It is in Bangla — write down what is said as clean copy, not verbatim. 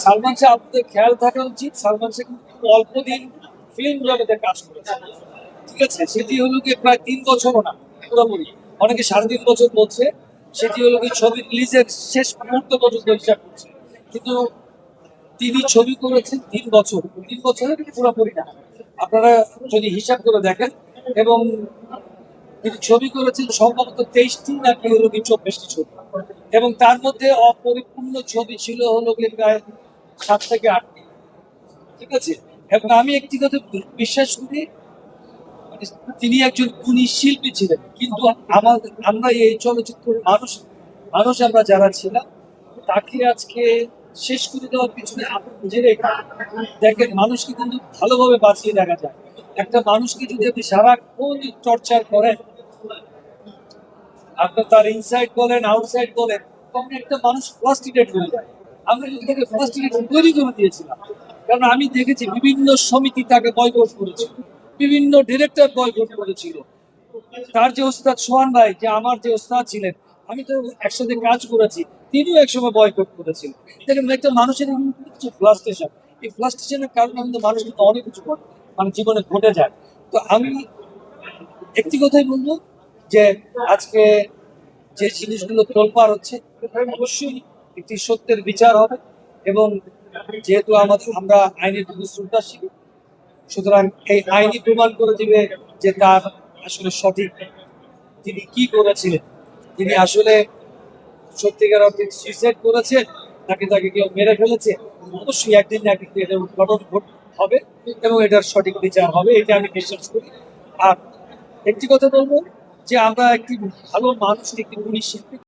সালমান শাহ, আপনাদের খেয়াল থাকা উচিত, সালমান শাহ কিন্তু অল্প দিন ফিল্ম জগতে কাজ করেছে, ঠিক আছে? সেটি হলো কি প্রায় 3 বছরও না, পুরোপুরি। অনেকে 3.5 বছর বলছে, সেটি হলো কি ছবি রিলিজের শেষ মুহূর্ত পর্যন্ত হিসাব করছে। কিন্তু তিনি ছবি করেছেন 3 বছর, 3 বছরের পুরোপুরি না। আপনারা যদি হিসাব করে দেখেন, এবং তিনি ছবি করেছেন সম্ভবত 23টি নাকি হলো কি 24টি ছবি, এবং তার মধ্যে অপরিপূর্ণ ছবি ছিল হলো কি প্রায় 7 থেকে 8টি, ঠিক আছে? এবং আমি একটি কথা বিশ্বাস করি, মানে তিনি একজন গুণী শিল্পী ছিলেন, কিন্তু আমরা এই চলচ্চিত্রের মানুষ মানুষ আমরা যারা ছিলাম, তাকে আজকে শেষ করে দেওয়ার পিছনে আপনার নিজেরাই কারণ। দেখেন, মানুষকে কিন্তু ভালোভাবে বাঁচিয়ে দেখা যায়। একটা মানুষকে যদি আপনি সারাক্ষণ টর্চার করেন, আপনার তার ইনসাইড বলেন আউটসাইড বলেন, তখন একটা মানুষ ফ্রাস্ট্রেটেড হয়ে যায়। আমরা কিন্তু তাকে ফ্রাস্ট্রেটেড তৈরি করে দিয়েছিলাম, কারণ আমি দেখেছি বিভিন্ন সমিতি তাকে বয়কট করেছিল, বিভিন্ন ডিরেক্টর বয়কট করেছিল। তার যে ওস্তাদ সোহান ভাই, যে আমার যে ওস্তাদ ছিলেন, আমি তো একসাথে কাজ করেছি, তিনিও একসময় বয়কট করেছিলেন। দেখেন, একটা মানুষের কিন্তু কিছু ফ্লাস্ট্রেশন, এই ফ্লাস্ট্রেশনের কারণে কিন্তু মানুষ কিন্তু অনেক কিছু মানে জীবনে ঘটে যায়। তো আমি একটি কথাই বলবো, যে আজকে যে জিনিসগুলো তোলপাড় হচ্ছে, অবশ্যই একটি সত্যের বিচার হবে। এবং যেহেতু আমরা আইনের প্রতি শ্রদ্ধাশীল, সুতরাং এই আইনি প্রমাণ করে দিবে যে তার আসলে সঠিক, তিনি কি করেছিলেন। তিনি আসলে সত্যিকার অর্থে সুইসাইড করেছেন, নাকি তাকে কেউ মেরে ফেলেছে। অবশ্যই একদিন না একদিন এটার উদ্ঘাটন হবে, এবং এটার সঠিক বিচার হবে, এটা আমি বিশ্বাস করি। আর একটি কথা বলবো, যে আমরা একটি ভালো মানুষ, একটি গুণী শিল্পী